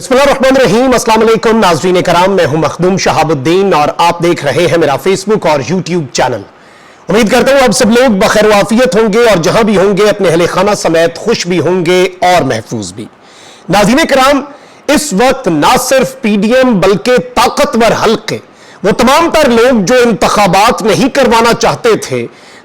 बिस्मिल्लाहिर्रहमानिर्रहीम। अस्सलाम वालेकुम नाज़रीन कराम, मैं हूं मखदूम शहाबुद्दीन और आप देख रहे हैं मेरा फेसबुक और यूट्यूब चैनल। उम्मीद करता हूं आप सब लोग बखैर वाफियत होंगे और जहां भी होंगे अपने अहले खाना समेत खुश भी होंगे और महफूज भी। नाज़रीन कराम, इस वक्त ना सिर्फ पीडीएम बल्कि ताकतवर हल्के, वो तमाम तर लोग जो इंतखाबात नहीं करवाना चाहते थे,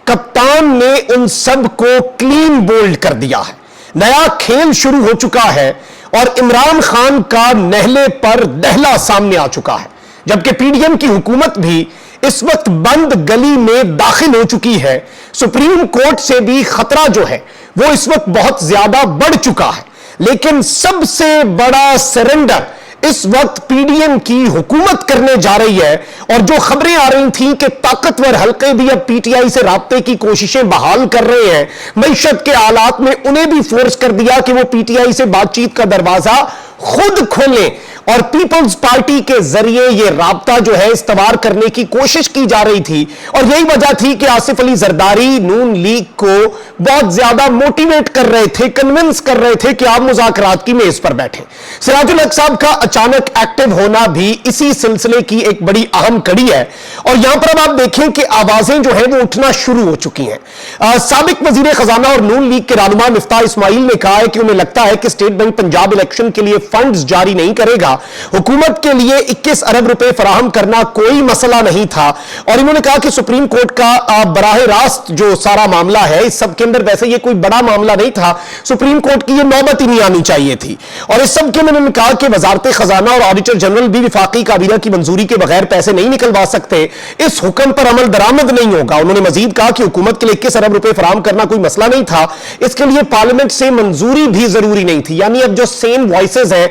कप्तान ने उन सब को क्लीन बोल्ड कर दिया है। नया खेल शुरू हो चुका है और इमरान खान का नहले पर दहला सामने आ चुका है, जबकि पीडीएम की हुकूमत भी इस वक्त बंद गली में दाखिल हो चुकी है। सुप्रीम कोर्ट से भी खतरा जो है वो इस वक्त बहुत ज्यादा बढ़ चुका है। लेकिन सबसे बड़ा सरेंडर इस वक्त पीडीएम की हुकूमत करने जा रही है। और जो खबरें आ रही थीं कि ताकतवर हल्के भी अब पीटीआई से राब्ते की कोशिशें बहाल कर रहे हैं, मईशत के हालात में उन्हें भी फोर्स कर दिया कि वो पीटीआई से बातचीत का दरवाजा खुद खोलें और पीपल्स पार्टी के जरिए यह राब्ता जो है इस्तवार करने की कोशिश की जा रही थी। और यही वजह थी कि आसिफ अली जरदारी नून लीग को बहुत ज्यादा मोटिवेट कर रहे थे, कन्विंस कर रहे थे कि आप मुज़ाकरात की मेज पर बैठे। सिराजुल हक साहब का अचानक एक्टिव होना भी इसी सिलसिले की एक बड़ी अहम कड़ी है। और यहां पर अब आप देखें कि आवाजें जो है वो उठना शुरू हो चुकी हैं। साबिक वजीर खजाना और नून लीग के रहनुमा मिफ्ताह इस्माइल ने कहा है कि उन्हें लगता है कि स्टेट बैंक पंजाब इलेक्शन के लिए फंड्स जारी नहीं करेगा। हुकूमत के लिए 21 अरब रुपए फराहम करना कोई मसला नहीं था। और इन्होंने कहा कि सुप्रीम कोर्ट का बराह रास्त जो सारा मामला है, इस सब के अंदर वैसे ये कोई बड़ा मामला नहीं था, सुप्रीम कोर्ट की ये नौबत ही नहीं आनी चाहिए थी। और इस सब के में उन्होंने कहा कि वजारत खजाना और ऑडिटर जनरल भी विफाकी काबीना की मंजूरी के बगैर पैसे नहीं निकलवा सकते, इस हुक्म पर अमल दरामद नहीं होगा। उन्होंने मजीद कहा कि हुकूमत के लिए 21 अरब रुपए फराहम करना कोई मसला नहीं था, इसके लिए पार्लियामेंट से मंजूरी भी जरूरी नहीं थी। यानी अब जो सेम वॉइसेस हैं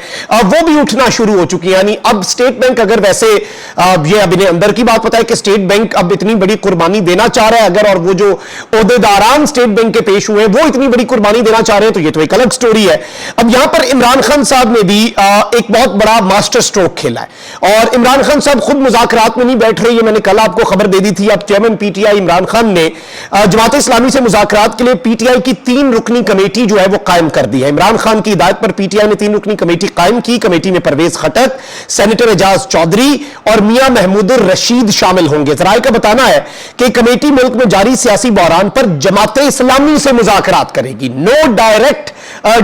वो भी उठना शुरू हो चुकी है। यानी अब स्टेट बैंक अगर वैसे ये अब इन्हें अंदर की बात पता है कि स्टेट बैंक अब इतनी बड़ी कुर्बानी देना चाह रहा है अगर, और वो जो ओहदेदारान स्टेट बैंक के पेश हुए वो इतनी बड़ी कुर्बानी देना चाह रहे हैं, तो ये तो एक अलग स्टोरी है। अब यहां पर इमरान खान साहब ने भी एक बहुत बड़ा मास्टर स्ट्रोक खेला है और इमरान खान साहब खुद मुज़ाकरात में नहीं बैठ रहे। ये मैंने कल आपको खबर दे दी थी। अब चेयरमैन पीटीआई इमरान खान ने जमात इस्लामी से मुज़ाकरात के लिए पीटीआई की 3 रुकनी कमेटी जो है वो कायम कर दी है। इमरान खान की हिदायत पर पीटीआई ने 3 रुकनी कमेटी कायम की। कमेटी में परवेज खटक, सेनेटर एजाज चौधरी और मियां महमूदुर रशीद शामिल होंगे। जराये का बताना है कि कमेटी मुल्क में जारी सियासी बहरान पर जमात इस्लामी से मुज़ाकरात करेगी। No direct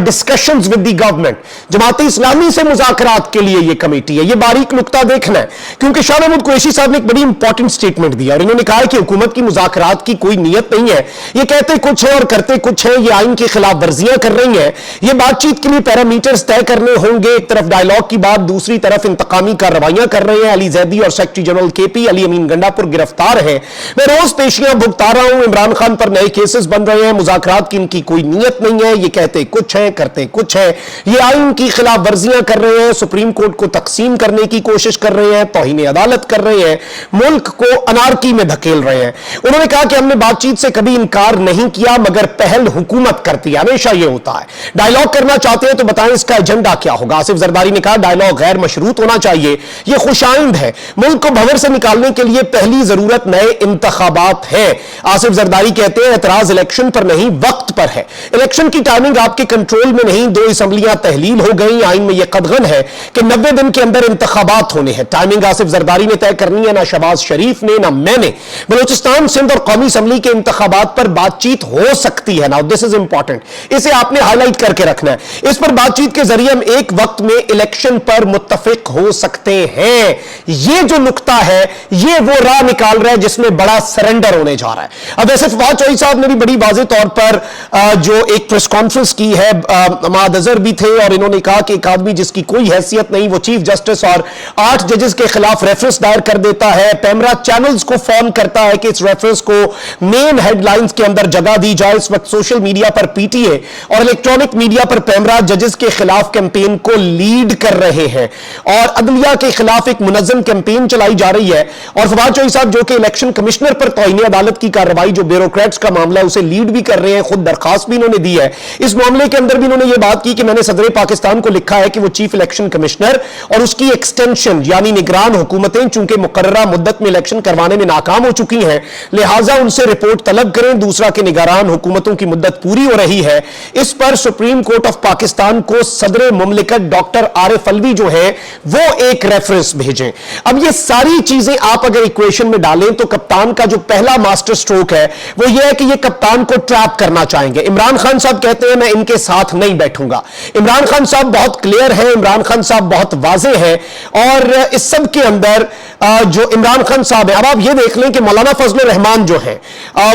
discussions with the government, Jamaat Islami से मुज़ाकरात के लिए यह कमेटी है। यह बारीक नुक्ता देखना है क्योंकि शाह महमूद कुरैशी साहब ने एक बड़ी इंपॉर्टेंट स्टेटमेंट दिया और इन्होंने कहा है कि हुकूमत की मुज़ाकरात की कोई नीयत नहीं है। ये कहते कुछ है और करते कुछ है, ये आइन की खिलाफ वर्जियां कर रही हैं। ये बातचीत के लिए पैरामीटर्स तय करने होंगे। एक तरफ डायलॉग की बात, दूसरी तरफ इंतकामी कार्रवाइयां कर रहे हैं। अली जैदी और सेक्रेटरी जनरल केपी अली अमीन गंडापुर गिरफ्तार हैं। मैं रोज पेशियां भुगता रहा हूं, इमरान खान पर नए केसेस बन रहे हैं। मुज़ाकरात की इनकी कोई नीयत नहीं है। ये कहते कुछ है करते कुछ है। ये आइन की खिलाफ वर्जियां कर रहे हैं, सुप्रीम कोर्ट को तकसीम करने की कोशिश कर रहे हैं, तौहीन अदालत कर रहे हैं, मुल्क को अनारकी में धकेल रहे हैं। उन्होंने कहा कि हमने बातचीत से कभी इनकार नहीं किया मगर पहल हुकूमत करती है, हमेशा यह होता है। डायलॉग करना चाहते हैं तो बताएं इसका एजेंडा क्या होगा। आसिफ जरदारी ने कहा डायलॉग गैर मशरूत होना चाहिए, यह खुशाइंद है। मुल्क को भंवर से निकालने के लिए पहली जरूरत नए इंतखाबात है। आसिफ जरदारी कहते हैं एतराज इलेक्शन पर नहीं वक्त पर है। इलेक्शन की टाइमिंग आपके कंट्रोल में नहीं। 2 असम्बलियां तहलील हो गई। आइन में यह कदगन है कि 90 दिन के अंदर इंतखाबात होने हैं। टाइमिंग आसिफ जरदारी ने तय करनी है, ना शहबाज शरीफ ने ना मैंने। बलूचिस्तान, सिंध और कौमी असम्बली के इंतखाबात पर बातचीत हो सकती है। नाउ दिस इज इंपॉर्टेंट, इसे आपने हाईलाइट करके रखना है। इस पर बातचीत के जरिए हम एक वक्त में इलेक्शन पर मुत्तफिक हो सकते हैं। ये जो नुक्ता है ये वो राह निकाल रहा है जिसमें बड़ा सरेंडर होने जा रहा है। अब वैसे फवाद चौधरी साहब ने भी बड़ी वाज़ेह तौर पर जो एक प्रेस कॉन्फ्रेंस की है, माद अजहर भी थे और इन्होंने कहा कि एक आदमी जिसकी कोई हैसियत नहीं वो चीफ जस्टिस और 8 जजेस के खिलाफ रेफरेंस दायर कर देता है। पैमरा चैनल्स को फोन करता है कि इस रेफरेंस को मेन हेडलाइंस के अंदर जगह दी जाए। इस वक्त सोशल मीडिया पर पीटीए और इलेक्ट्रॉनिक मीडिया पर पैमरा जजेस के खिलाफ कैंपेन को लीड कर रहे हैं और अदलिया के खिलाफ एक मुनज़्ज़म कैंपेन चलाई जा रही है। और फवाद चौधरी साहब जो कि इलेक्शन कमिश्नर पर तौहीन अदालत की कार्रवाई जो ब्यूरोक्रेट्स का मामला है उसे लीड भी कर रहे हैं, खुद दरखास्त भी इन्होंने दी है। इस मामले के अंदर भी उन्होंने ये बात की कि मैंने सदर पाकिस्तान को लिखा है कि वो चीफ इलेक्शन कमिश्नर और उसकी एक्सटेंशन यानी निगरान हुकूमतें चूंकि मुकर्ररा मुद्दत में इलेक्शन करवाने में नाकाम हो चुकी हैं, लिहाजा उनसे रिपोर्ट तलब करें। दूसरा कि निगरान हुकूमतों की मुद्दत पूरी हो रही है। इस पर सुप्रीम कोर्ट ऑफ पाकिस्तान को सदर मुमलिकत डॉक्टर आरिफ अलवी जो है वो एक रेफरेंस भेजें। अब ये सारी चीजें आप अगर इक्वेशन में डालें तो कप्तान का जो पहला मास्टर स्ट्रोक है वो ये है कि ये कप्तान को ट्रैप करना चाहेंगे। इमरान खान साहब कहते हैं मैं इनके साथ नहीं बैठूंगा। इमरान खान साहब बहुत क्लियर है, इमरान खान साहब बहुत वाज़ेह है और इस सब के अंदर जो इमरान खान साहब है, अब आप ये देख लें कि मौलाना फजलुर रहमान जो है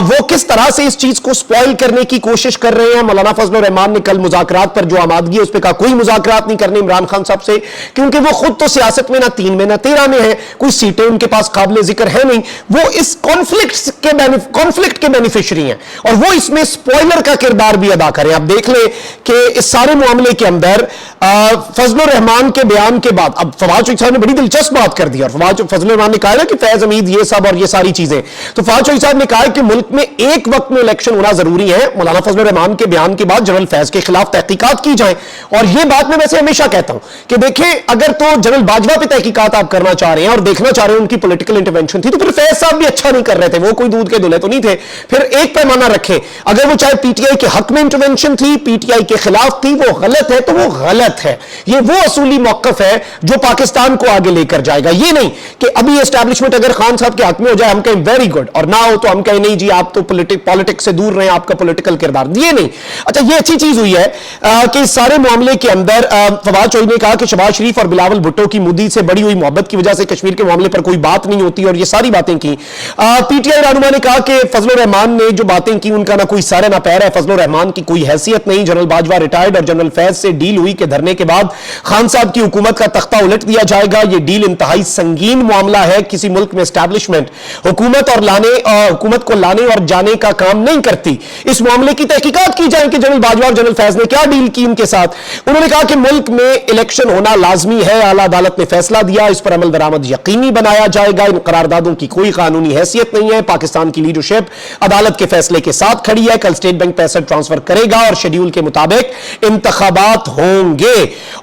वो किस तरह से इस चीज को स्पॉइल करने की कोशिश कर रहे हैं। मौलाना फजलुर रहमान ने कल मुज़ाकरात पर जो आमादगी है उस पर कहा कोई मुज़ाकरात नहीं करने इमरान खान साहब से, क्योंकि वो खुद तो सियासत में ना 3 में ना 13 में है, कोई सीटें उनके पास काबिल जिक्र है नहीं। वो इस कॉन्फ्लिक्ट के बेनिफिशियरी हैं और वो इसमें स्पॉइलर का किरदार भी अदा करें। आप देख लें कि इस सारे मामले के अंदर फजलुर रहमान के बयान के बाद अब फवाद चौधरी साहब ने बड़ी दिलचस्प बात कर दी और फजलुर रहमान ने कहा ना कि फैज हमीद ये सब और ये सारी चीजें, तो फवाद चौधरी साहब ने कहा कि मुल्क में एक वक्त में इलेक्शन होना जरूरी है। मौलाना फजलुर रहमान के बयान के बाद जनरल फैज के खिलाफ तहकीकात की जाए और ये बात मैं वैसे हमेशा कहता हूं कि देखें अगर तो जनरल बाजवा पे तहकीकात आप करना चाह रहे हैं और देखना चाह रहे हैं उनकी पॉलिटिकल इंटरवेंशन थी तो फिर फैज साहब भी अच्छा नहीं कर रहे थे, वो कोई दूध के दूल्हे तो नहीं थे। फिर एक पैमाना रखें, अगर वो चाहे पीटीआई के हक में इंटरवेंशन थी, पीटीआई के खिलाफ थी, वो गलत है तो वो गलत है। ये वो असूली मौकफ है जो पाकिस्तान को आगे लेकर जाएगा। ये नहीं कि अभी एस्टैब्लिशमेंट अगर खान साहब के हाथ में हो जाए हम कहें वेरी गुड और ना हो तो हम कहें नहीं जी आप तो पॉलिटिक्स से दूर रहे, आपका पॉलिटिकल किरदार, ये नहीं। अच्छा ये अच्छी चीज हुई है कि इस सारे मामले के अंदर फवाद चौधरी ने कहा कि शहबाज शरीफ और बिलावल भुट्टो की मोदी से बड़ी हुई मोहब्बत की वजह से कश्मीर के मामले पर कोई बात नहीं होती और ये सारी बातें की। पीटीआई रहनुमा ने कहा कि फजलुर रहमान ने जो बातें की उनका ना कोई सर है ना पैर है, फजलुर रहमान की कोई हैसियत नहीं। जनरल बाजवा रिटायर्ड और जनरल फैज से डील हुई कि धरने के बाद खान साहब की हुकूमत का तख्ता उलट दिया जाएगा। यह डील इंतहाई संगीन मामला है, किसी मुल्क में एस्टैब्लिशमेंट हुकूमत को लाने और जाने का काम नहीं करती। इस मामले की तहकीकात की जाए कि जनरल बाजवा और जनरल फैज ने क्या डील की उनके साथ। उन्होंने कहा कि मुल्क में इलेक्शन होना लाजमी है, आला अदालत ने फैसला दिया, इस पर अमल दरामद यकीनी बनाया जाएगा। इन करारदादों की कोई कानूनी हैसियत नहीं है। पाकिस्तान की लीडरशिप अदालत के फैसले के साथ खड़ी है। कल स्टेट बैंक पैसा ट्रांसफर करेगा और शेड्यूल के मुताबिक इंतखाबात होंगे।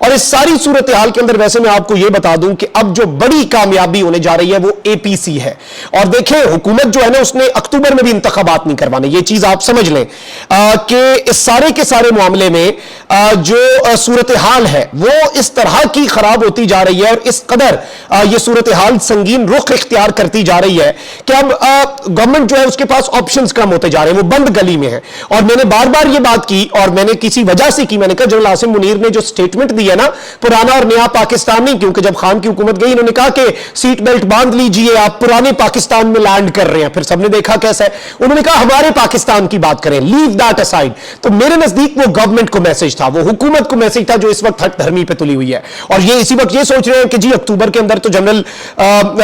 और इस सारी सूरत हाल के अंदर वैसे मैं आपको यह बता दूं कि अब जो बड़ी कामयाबी होने जा रही है वो एपीसी है। और देखें हुकूमत जो है ना उसने अक्टूबर में भी इंतखाबात नहीं करवाने, ये चीज आप समझ लें कि इस सारे के सारे मामले में जो सूरत हाल है वो इस तरह की खराब होती जा रही है और इस कदर ये सूरत हाल संगीन रुख इख्तियार करती जा रही है कि अब गवर्नमेंट जो है उसके पास ऑप्शंस कम होते जा रहे हैं, वो बंद गली में है। और मैंने बार बार ये बात की और मैंने किसी वजह से की, मैंने कहा जनरल आसिम मुनीर ने जो स्टेटमेंट दी है ना पुराना और नया पाकिस्तान नहीं, क्योंकि जब खान की हुकूमत गई इन्होंने कहा कि सीट बेल्ट बांध लीजिए आप पुराने पाकिस्तान में लैंड कर रहे हैं। फिर सबने देखा कैसा है, उन्होंने कहा हमारे पाकिस्तान की बात करें, लीव दैट असाइड। तो मेरे नजदीक वो गवर्नमेंट को मैसेज था, वो हुकूमत को मैसेज था जो इस वक्त हक धर्मी पे तुली हुई है। और ये इसी वक्त ये सोच रहे हैं कि जी अक्टूबर के अंदर तो जनरल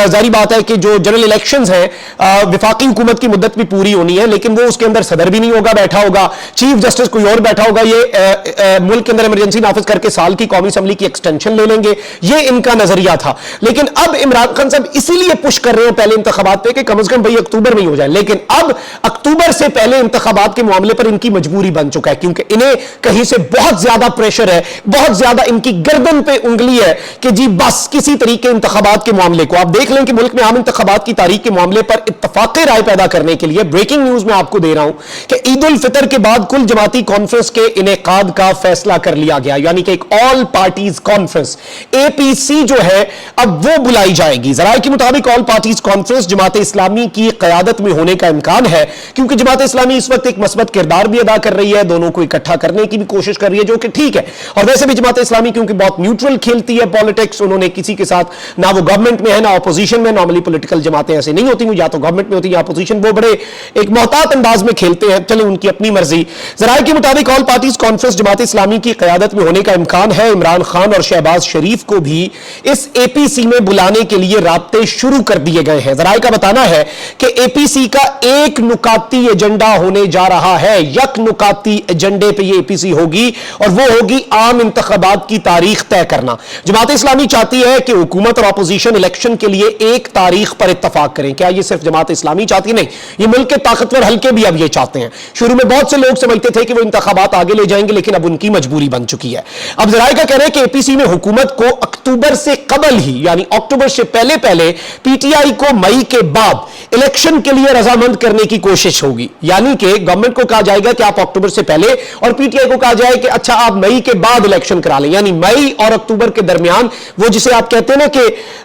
जारी बात है कि जो जनरल इलेक्शंस हैं विफाकी हुकूमत की मुद्दत भी पूरी होनी है, लेकिन वो उसके अंदर सदर भी नहीं होगा बैठा होगा, चीफ जस्टिस कोई और बैठा होगा, ये मुल्क के अंदर इमरजेंसी नाफिज करके साल की कौमी असम्बली की एक्सटेंशन ले लेंगे, ये इनका नजरिया था। लेकिन अब इमरान खान साहब इसीलिए पुश कर रहे हैं पहले इंतखाबात पे कि कम से कम भाई अक्टूबर में ही हो जाए। लेकिन अब अक्टूबर से पहले इंतखाबात के मामले पर इनकी मजबूरी बन चुका है, क्योंकि इन्हें कहीं से बहुत ज्यादा प्रेशर है, बहुत ज्यादा इनकी गर्दन पे उंगली है कि जी बस किसी तरीके इंतखाबात के मामले को। आप देख लें कि मुल्क में आम इंतखाबात की तारीख के मामले पर इत्तफाक राय पैदा करने के लिए ब्रेकिंग न्यूज में आपको दे रहा हूं कि ईद उल फितर के बाद कुल जमाती कॉन्फ्रेंस के इनेकाद का फैसला कर लिया गया, यानी कि एक ऑल पार्टीज कॉन्फ्रेंस एपीसी जो है अब वो बुलाई जाएगी। जराये के मुताबिक all parties conference Jamaat Islami की क़यादत में होने का इम्कान है, क्योंकि जमात इस्लामी इस वक्त एक मस्बत किरदार भी अदा कर रही है, दोनों को इकट्ठा करने की भी कोशिश कर रही है, जो कि ठीक है। और वैसे भी जमात इस्लामी क्योंकि बहुत न्यूट्रल खेलती है पॉलिटिक्स, उन्होंने किसी के साथ ना वो गवर्नमेंट में है ना अपोजिशन में, नॉर्मली पॉलिटिकल जमातें ऐसे नहीं होती, या तो गवर्नमेंट में होती है या अपोजिशन, वो बड़े एक मोहतात अंदाज में खेलते हैं, चले उनकी अपनी मर्जी। जराये के मुताबिक all parties conference Jamaat Islami की क़यादत में होने का इम्कान है। इमरान खान और शहबाज शरीफ को भी इस एपीसी में बुलाने के लिए राब्ते शुरू कर दिए गए हैं। जराये का बताना है कि एपीसी का एक नुकाती एजेंडा होने जा रहा है, यक नुकाती एजेंडे पे ये एपीसी होगी और वो होगी आम इंतखाबात की तारीख तय करना। जमात इस्लामी चाहती है कि हुकूमत और अपोजिशन इलेक्शन के लिए एक तारीख पर इत्तफाक करें। क्या ये सिर्फ जमात इस्लामी चाहती नहीं, ये मुल्क के ताकतवर हल्के भी अब ये चाहते हैं। शुरू में बहुत से लोग समझते थे कि वो इंतखाबात आगे ले जाएंगे, लेकिन अब उनकी मजबूरी बन चुकी है। अब जराए का कहना है कि एपीसी में हुकूमत को अक्टूबर से कबल ही, यानी अक्टूबर से पहले पहले पीटीआई को मई के बाद इलेक्शन के लिए रजामंद करने की कोशिश होगी। यानी कि गवर्नमेंट को कहा जाएगा कि आप अक्टूबर से पहले, और पीटीआई को कहा जाए कि अच्छा आप मई के बाद इलेक्शन करा लें। यानी मई और अक्टूबर के दरमियान, वो जिसे आप कहते हैं ना कि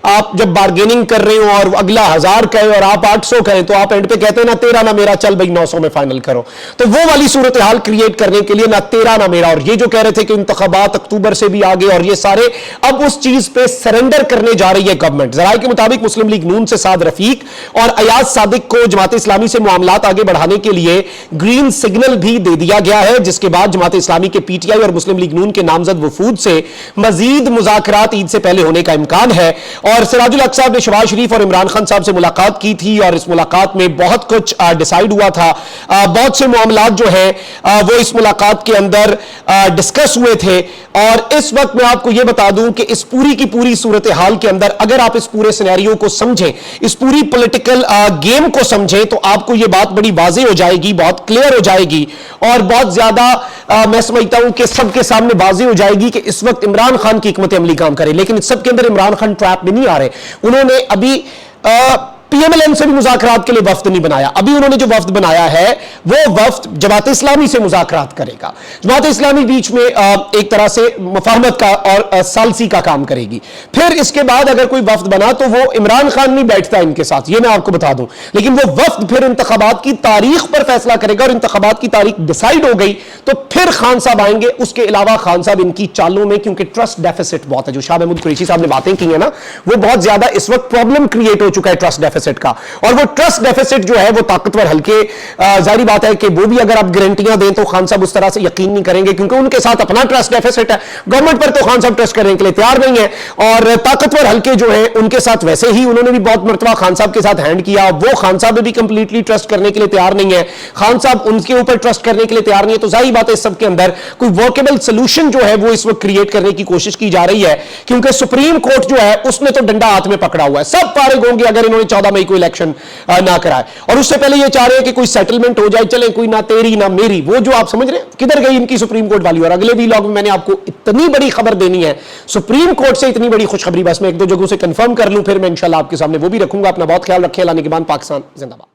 आप जब बार्गेनिंग कर रहे हो और अगला 1000 कहे और आप 800 कहें, तो आप एंड पे कहते हैं ना तेरा ना मेरा, चल भाई 900 में फाइनल करो। तो वो वाली सूरत हाल क्रिएट करने के लिए ना तेरा ना मेरा, और ये जो कह रहे थे कि इंतखाबात अक्टूबर से भी आगे और ये सारे, अब उस चीज पे सरेंडर करने जा रही है गवर्नमेंट। जराए के मुताबिक मुस्लिम लीग नून से साद रफीक और अयाज सादिक को जमात इस्लामी से मामलात आगे बढ़ाने के लिए ग्रीन सिग्नल भी दे दिया गया है, जिसके बाद जमात इस्लामी के पीटीआई और मुस्लिम लीग नून के नामजद वफूद से मजीद मुज़ाकरात ईद से पहले होने का इम्कान है। और सिराजुल हक साहब ने शहबाज शरीफ और इमरान खान साहब से मुलाकात की थी और इस मुलाकात में बहुत कुछ डिसाइड हुआ था। बहुत से मामलात जो है वो इस मुलाकात के अंदर डिस्कस हुए थे। और इस वक्त मैं आपको यह बता दूं कि इस पूरी की पूरी सूरत हाल के अंदर अगर आप इस पूरे सिनेरियो को समझें, इस पूरी पॉलिटिकल गेम को समझें, तो आपको यह बात बड़ी वाज़ेह हो जाएगी, बहुत क्लियर हो जाएगी और बहुत ज्यादा मैं समझता हूं कि सबके सामने वाज़ेह हो जाएगी कि इस वक्त इमरान खान की हिकमत अमली काम करे। लेकिन इस सब के अंदर इमरान खान ट्रैप में नहीं आ रहे। उन्होंने अभी पीएमएलएन से भी मुज़ाकरात के लिए वफ्द नहीं बनाया। अभी उन्होंने जो वफ्द बनाया है वो वफ्द जमात इस्लामी से मुज़ाकरात करेगा। जमात इस्लामी बीच में एक तरह से मुफाहमत का और सालसी का काम करेगी। फिर इसके बाद अगर कोई वफ्द बना तो वो इमरान खान नहीं बैठता इनके साथ, ये मैं आपको बता दूं। लेकिन वो वफ्द फिर इंतखाबात की तारीख पर फैसला करेगा और इंतखाबात की तारीख डिसाइड हो गई तो फिर खान साहब आएंगे। उसके अलावा खान साहब इनकी चालों में, क्योंकि ट्रस्ट डेफिसिट बहुत है, जो शाह महमूद कुरैशी साहब ने बातें की है ना, वो बहुत ज्यादा इस वक्त प्रॉब्लम क्रिएट हो चुका है ट्रस्ट डेफिसिट का। और वो ट्रस्ट डेफिसिट जो है वो ताकतवर हल्के, जाहिर बात है कि वो भी अगर आप गारंटियां दें तो खान साहब उस तरह से यकीन नहीं करेंगे, क्योंकि उनके साथ अपना ट्रस्ट डेफिसिट है। गवर्नमेंट पर तो खान साहब ट्रस्ट करने के लिए तैयार नहीं है। और ताकतवर हल्के जो है उनके साथ वैसे ही उन्होंने भी बहुत मरतबा खान साहब के साथ हैंड किया, वो खान साहब भी कंप्लीटली ट्रस्ट करने के लिए तैयार नहीं है। खान साहब उनके ऊपर ट्रस्ट करने के लिए तैयार नहीं है। तो जाहिर बात है इस सब के अंदर कोई वर्केबल सोल्यूशन जो है वो इस वक्त क्रिएट करने की कोशिश की जा रही है, क्योंकि सुप्रीम कोर्ट जो है उसने तो डंडा हाथ में पकड़ा हुआ है। सब फारिग होंगे अगर इन्होंने 14 मई को इलेक्शन ना कराए। और उससे पहले ये चाह रहे हैं कि कोई सेटलमेंट हो जाए, चले कोई ना तेरी ना मेरी, वो जो आप समझ रहे हैं किधर गई इनकी सुप्रीम कोर्ट वाली। और अगले वीलॉग में मैंने आपको इतनी बड़ी खबर देनी है सुप्रीम कोर्ट से, इतनी बड़ी खुशखबरी, बस मैं एक दो जगहों से कंफर्म कर लूं, फिर मैं इंशाल्लाह आपके सामने वो भी रखूंगा। अपना बहुत ख्याल रखें। लाने के बाद पाकिस्तान जिंदाबाद।